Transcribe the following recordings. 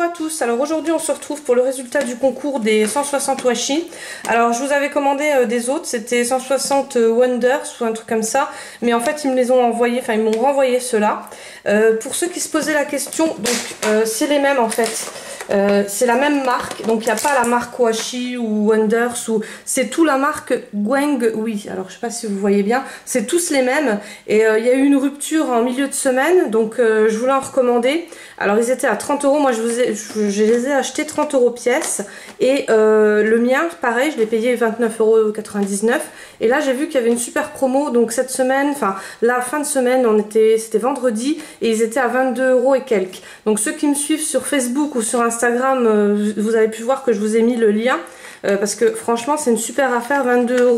Bonjour à tous, alors aujourd'hui on se retrouve pour le résultat du concours des 160 washi. Alors je vous avais commandé des autres, c'était 160 Wonders ou un truc comme ça, mais en fait ils me les ont envoyés, enfin ils m'ont renvoyé ceux-là. Pour ceux qui se posaient la question, donc c'est les mêmes en fait. C'est la même marque, donc il n'y a pas la marque Washi ou Wonders, c'est tout la marque Gwangwi. Alors je sais pas si vous voyez bien, c'est tous les mêmes et il y a eu une rupture en milieu de semaine, donc je voulais en recommander. Alors ils étaient à 30 €, moi je les ai achetés 30 € pièce et le mien pareil je l'ai payé 29,99 € et là j'ai vu qu'il y avait une super promo, donc cette semaine, enfin la fin de semaine c'était vendredi et ils étaient à 22 € et quelques. Donc ceux qui me suivent sur Facebook ou sur Instagram, vous avez pu voir que je vous ai mis le lien. Parce que franchement c'est une super affaire, 22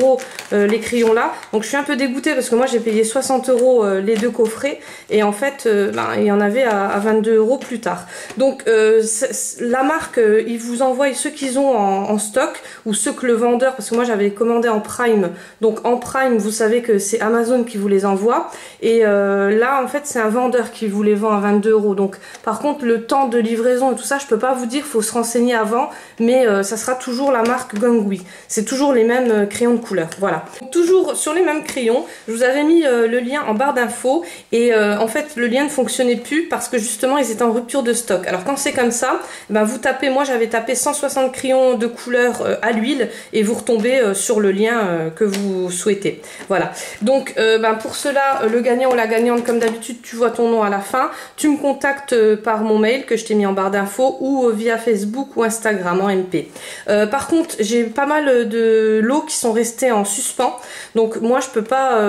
€ les crayons là, donc je suis un peu dégoûtée parce que moi j'ai payé 60 € les deux coffrets et en fait il y en avait à 22 € plus tard. Donc la marque ils vous envoient ceux qu'ils ont en stock ou ceux que le vendeur, parce que moi j'avais commandé en Prime, donc en Prime vous savez que c'est Amazon qui vous les envoie et là en fait c'est un vendeur qui vous les vend à 22 €. Donc par contre le temps de livraison et tout ça je peux pas vous dire, faut se renseigner avant, mais ça sera toujours la marque Gwangwi. C'est toujours les mêmes crayons de couleur. Voilà. Donc, toujours sur les mêmes crayons, je vous avais mis le lien en barre d'infos et en fait le lien ne fonctionnait plus parce que justement ils étaient en rupture de stock. Alors quand c'est comme ça, ben, vous tapez, moi j'avais tapé 160 crayons de couleur à l'huile et vous retombez sur le lien que vous souhaitez. Voilà. Donc ben, pour cela, le gagnant ou la gagnante, comme d'habitude, tu vois ton nom à la fin. Tu me contactes par mon mail que je t'ai mis en barre d'infos ou via Facebook ou Instagram en MP. Par contre, j'ai pas mal de lots qui sont restés en suspens, donc moi je peux pas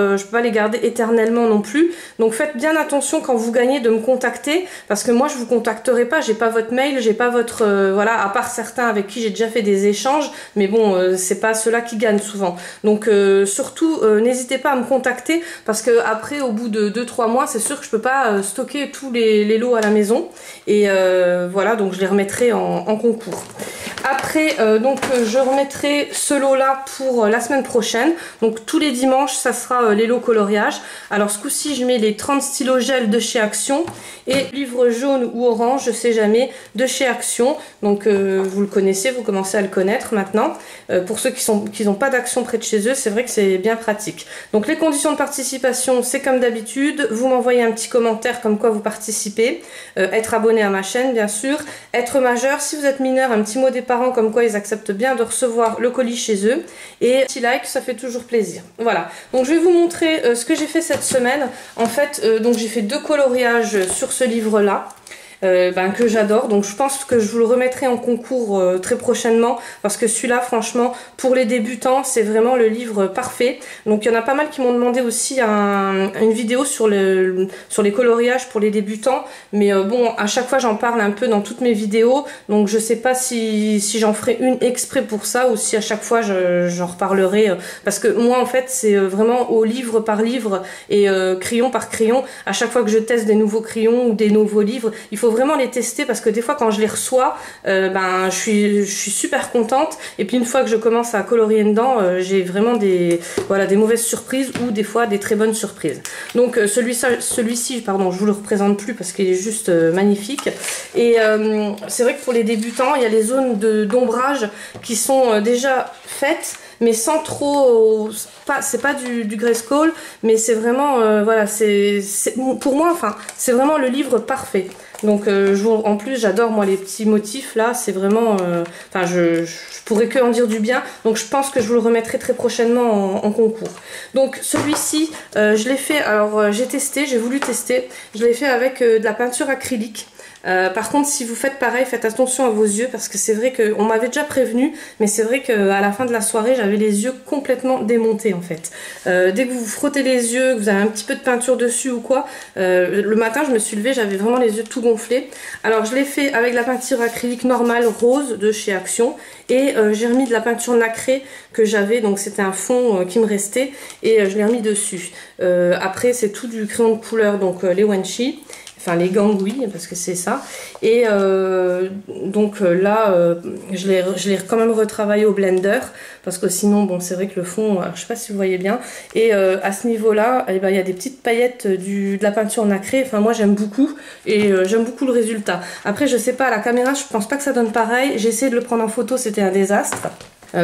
les garder éternellement non plus. Donc faites bien attention quand vous gagnez de me contacter, parce que moi je vous contacterai pas, j'ai pas votre mail, j'ai pas votre voilà, à part certains avec qui j'ai déjà fait des échanges, mais bon c'est pas ceux-là qui gagnent souvent. Donc surtout n'hésitez pas à me contacter, parce que après au bout de 2-3 mois c'est sûr que je peux pas stocker tous les lots à la maison et voilà, donc je les remettrai en concours. Après donc je remettrai ce lot là pour la semaine prochaine, donc tous les dimanches ça sera les lots coloriage. Alors ce coup-ci je mets les 30 stylos gel de chez Action et livre jaune ou orange, je sais jamais, de chez Action. Donc vous le connaissez, vous commencez à le connaître maintenant. Pour ceux qui n'ont pas d'Action près de chez eux, c'est vrai que c'est bien pratique. Donc les conditions de participation, c'est comme d'habitude, vous m'envoyez un petit commentaire comme quoi vous participez, être abonné à ma chaîne bien sûr, être majeur, si vous êtes mineur, un petit mot des parents comme quoi ils acceptent bien de recevoir le colis chez eux, et un petit like, ça fait toujours plaisir. Voilà, donc je vais vous montrer ce que j'ai fait cette semaine. En fait donc j'ai fait 2 coloriages sur ce livre là que j'adore, donc je pense que je vous le remettrai en concours très prochainement, parce que celui-là franchement pour les débutants c'est vraiment le livre parfait. Donc il y en a pas mal qui m'ont demandé aussi une vidéo sur les coloriages pour les débutants, mais bon à chaque fois j'en parle un peu dans toutes mes vidéos, donc je sais pas si j'en ferai une exprès pour ça ou si à chaque fois j'en reparlerai, parce que moi en fait c'est vraiment au livre par livre et crayon par crayon. À chaque fois que je teste des nouveaux crayons ou des nouveaux livres, il faut vraiment les tester, parce que des fois quand je les reçois je suis super contente, et puis une fois que je commence à colorier dedans j'ai vraiment des mauvaises surprises ou des fois des très bonnes surprises. Donc celui-ci pardon, je vous le représente plus parce qu'il est juste magnifique. Et c'est vrai que pour les débutants il y a les zones d'ombrage qui sont déjà faites, mais sans trop, c'est pas du Grayskull, mais c'est vraiment voilà, pour moi enfin c'est vraiment le livre parfait. Donc en plus j'adore moi les petits motifs là, c'est vraiment enfin je pourrais que en dire du bien, donc je pense que je vous le remettrai très prochainement en concours. Donc celui-ci je l'ai fait, alors j'ai voulu tester, je l'ai fait avec de la peinture acrylique. Par contre si vous faites pareil, faites attention à vos yeux, parce que c'est vrai qu'on m'avait déjà prévenu, mais c'est vrai qu'à la fin de la soirée j'avais les yeux complètement démontés en fait. Dès que vous vous frottez les yeux, que vous avez un petit peu de peinture dessus ou quoi, le matin je me suis levée, j'avais vraiment les yeux tout gonflés. Alors je l'ai fait avec la peinture acrylique normale rose de chez Action, et j'ai remis de la peinture nacrée que j'avais, donc c'était un fond qui me restait, et je l'ai remis dessus. Après c'est tout du crayon de couleur, donc les Wanshi, enfin les Gwangwi parce que c'est ça, et Donc là, je l'ai quand même retravaillé au blender, parce que sinon, bon, c'est vrai que le fond, je sais pas si vous voyez bien. Et à ce niveau-là, eh ben, il y a des petites paillettes de la peinture nacrée. Enfin, moi, j'aime beaucoup, et j'aime beaucoup le résultat. Après, je sais pas, à la caméra, je pense pas que ça donne pareil. J'ai essayé de le prendre en photo, c'était un désastre.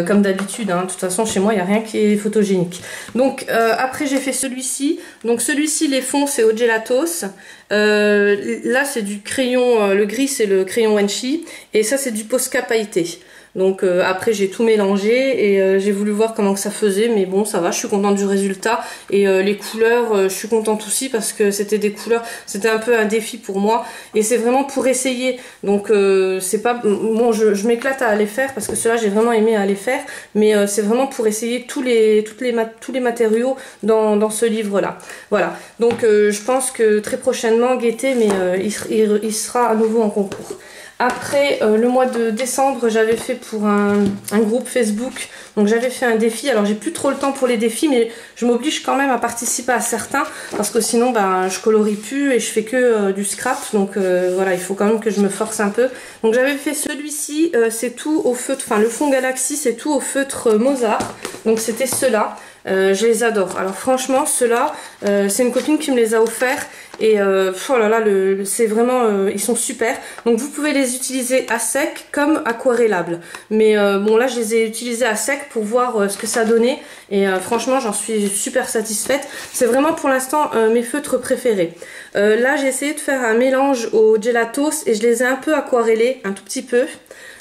Comme d'habitude, hein. De toute façon chez moi il n'y a rien qui est photogénique. Donc après j'ai fait celui-ci. Donc celui-ci, les fonds c'est au gelatos. Là c'est du crayon, le gris c'est le crayon Wenchi. Et ça c'est du Posca pailleté. Donc après j'ai tout mélangé et j'ai voulu voir comment que ça faisait, mais bon ça va, je suis contente du résultat. Et les couleurs, je suis contente aussi parce que c'était des couleurs, c'était un peu un défi pour moi et c'est vraiment pour essayer. Donc c'est pas bon, je m'éclate à les faire parce que ceux-là j'ai vraiment aimé à les faire, mais c'est vraiment pour essayer tous les matériaux dans ce livre là. Voilà, donc je pense que très prochainement Gaieté, mais il sera à nouveau en concours. Après, le mois de décembre, j'avais fait pour un groupe Facebook, donc j'avais fait un défi. Alors j'ai plus trop le temps pour les défis, mais je m'oblige quand même à participer à certains, parce que sinon ben, je colorie plus et je fais que du scrap. Donc voilà, il faut quand même que je me force un peu. Donc j'avais fait celui-ci, c'est tout au feutre, enfin le fond Galaxy, c'est tout au feutre Mozart. Donc c'était ceux-là. Je les adore. Alors franchement, ceux-là, c'est une copine qui me les a offerts. Et oh là là, c'est vraiment, ils sont super. Donc vous pouvez les utiliser à sec comme aquarellables. Mais bon là, je les ai utilisés à sec pour voir ce que ça donnait. Et franchement, j'en suis super satisfaite. C'est vraiment pour l'instant mes feutres préférés. Là, j'ai essayé de faire un mélange au gelatos et je les ai un peu aquarellés, un tout petit peu.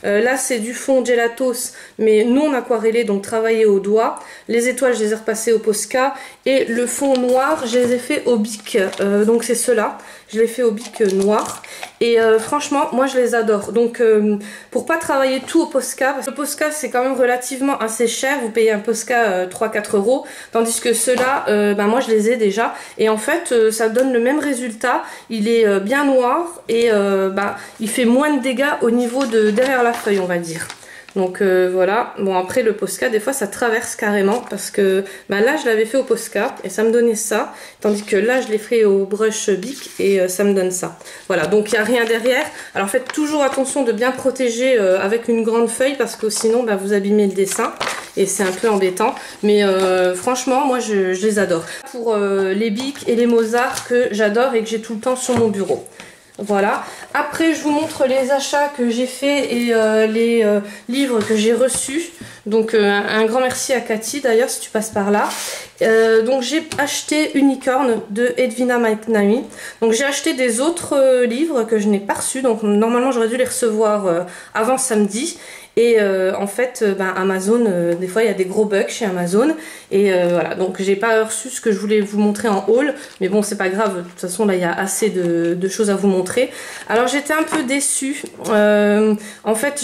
Là c'est du fond gelatos mais non aquarellé, donc travaillé au doigt. Les étoiles je les ai repassées au Posca et le fond noir je les ai fait au bic, donc c'est ceux-là, je les fait au bic noir et franchement moi je les adore. Donc pour pas travailler tout au Posca, parce que le Posca c'est quand même relativement assez cher, vous payez un Posca 3-4 euros, tandis que ceux-là ben moi je les ai déjà et en fait ça donne le même résultat, il est bien noir et ben, il fait moins de dégâts au niveau de derrière la feuille on va dire. Donc voilà, bon après le Posca des fois ça traverse carrément parce que bah, là je l'avais fait au Posca et ça me donnait ça, tandis que là je l'ai fait au brush bic et ça me donne ça. Voilà, donc il n'y a rien derrière. Alors faites toujours attention de bien protéger avec une grande feuille parce que sinon bah, vous abîmez le dessin et c'est un peu embêtant, mais franchement moi je les adore. Pour les bics et les Mozart que j'adore et que j'ai tout le temps sur mon bureau. Voilà, après je vous montre les achats que j'ai fait et les livres que j'ai reçus. Donc un grand merci à Cathy d'ailleurs si tu passes par là. Donc j'ai acheté Unicorn de Edwina McNamee. Donc j'ai acheté des autres livres que je n'ai pas reçus. Donc normalement j'aurais dû les recevoir avant samedi. Et en fait, ben, Amazon, des fois il y a des gros bugs chez Amazon. Et voilà, donc j'ai pas reçu ce que je voulais vous montrer en haul. Mais bon, c'est pas grave, de toute façon là il y a assez de choses à vous montrer. Alors j'étais un peu déçue. En fait,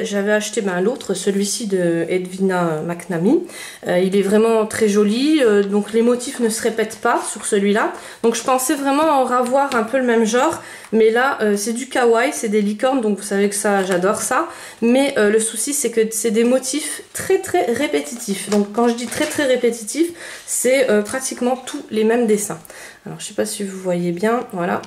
j'avais acheté ben, l'autre, celui-ci de Edwina McNamee. Il est vraiment très joli. Donc les motifs ne se répètent pas sur celui-là. Donc je pensais vraiment en revoir un peu le même genre. Mais là, c'est du kawaii, c'est des licornes. Donc vous savez que ça, j'adore ça. Mais le souci c'est que c'est des motifs très très répétitifs. Donc quand je dis très très répétitif, c'est pratiquement tous les mêmes dessins. Alors je sais pas si vous voyez bien, voilà.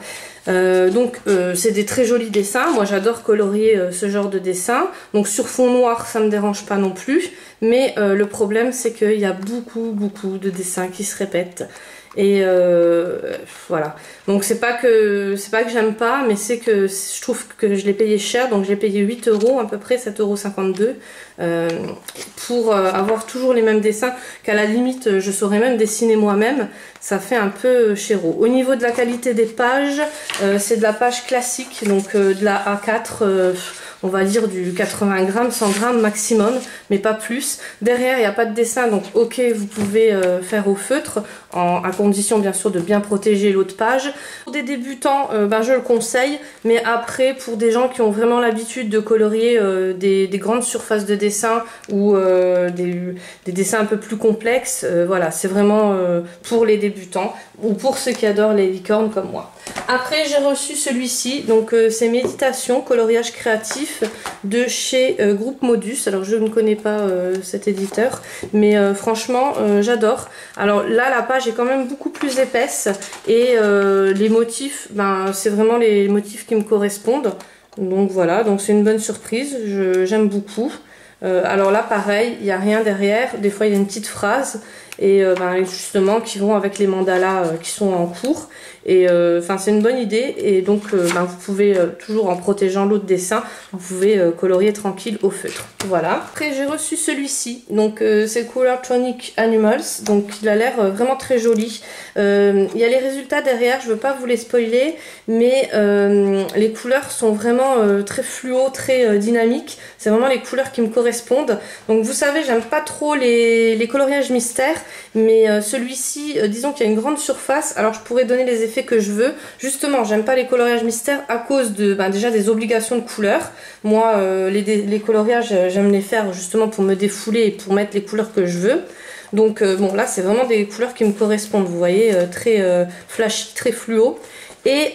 Donc c'est des très jolis dessins. Moi j'adore colorier ce genre de dessin. Donc sur fond noir ça me dérange pas non plus. Mais le problème c'est qu'il y a beaucoup de dessins qui se répètent. Et voilà, donc c'est pas que j'aime pas, mais c'est que je trouve que je l'ai payé cher. Donc j'ai payé 8 euros à peu près, 7,52 € pour avoir toujours les mêmes dessins qu'à la limite je saurais même dessiner moi-même. Ça fait un peu chéro. Au niveau de la qualité des pages, c'est de la page classique, donc de la A4, on va dire du 80 grammes, 100 grammes maximum, mais pas plus. Derrière, il n'y a pas de dessin, donc ok, vous pouvez faire au feutre, à condition bien sûr de bien protéger l'autre page. Pour des débutants, ben, je le conseille, mais après, pour des gens qui ont vraiment l'habitude de colorier des grandes surfaces de dessin ou des dessins un peu plus complexes, voilà, c'est vraiment pour les débutants ou pour ceux qui adorent les licornes comme moi. Après j'ai reçu celui-ci, donc c'est Méditation, coloriage créatif de chez Groupe Modus. Alors je ne connais pas cet éditeur, mais franchement j'adore. Alors là la page est quand même beaucoup plus épaisse et les motifs, ben, c'est vraiment les motifs qui me correspondent. Donc voilà, donc c'est une bonne surprise, j'aime beaucoup. Alors là pareil, il n'y a rien derrière, des fois il y a une petite phrase et justement qui vont avec les mandalas qui sont en cours. Et enfin c'est une bonne idée et donc vous pouvez toujours en protégeant l'autre dessin, vous pouvez colorier tranquille au feutre. Voilà. Après j'ai reçu celui-ci, donc c'est Colortronic Animals, donc il a l'air vraiment très joli. Il y a les résultats derrière, je veux pas vous les spoiler, mais les couleurs sont vraiment très fluo, très dynamiques. C'est vraiment les couleurs qui me correspondent. Donc vous savez, j'aime pas trop les coloriages mystères, mais celui-ci, disons qu'il y a une grande surface, alors je pourrais donner les effets que je veux. Justement, j'aime pas les coloriages mystères à cause de déjà des obligations de couleurs. Moi, les coloriages, j'aime les faire justement pour me défouler et pour mettre les couleurs que je veux. Donc bon, là c'est vraiment des couleurs qui me correspondent, vous voyez, très flashy, très fluo. Et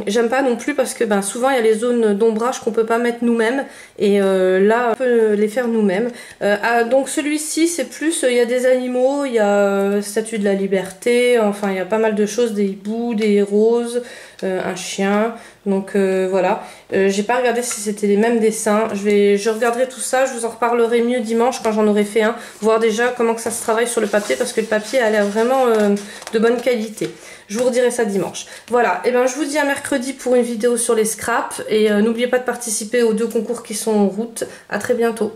j'aime pas non plus parce que souvent il y a les zones d'ombrage qu'on peut pas mettre nous-mêmes et là on peut les faire nous-mêmes. Donc celui-ci c'est plus, il y a des animaux, il y a Statue de la Liberté, enfin il y a pas mal de choses, des hiboux, des roses, un chien. Donc voilà, j'ai pas regardé si c'était les mêmes dessins, je regarderai tout ça, je vous en reparlerai mieux dimanche quand j'en aurai fait un, voir déjà comment que ça se travaille sur le papier parce que le papier a l'air vraiment de bonne qualité. Je vous redirai ça dimanche. Voilà, et je vous dis à mercredi pour une vidéo sur les scraps et n'oubliez pas de participer aux 2 concours qui sont en route. À très bientôt.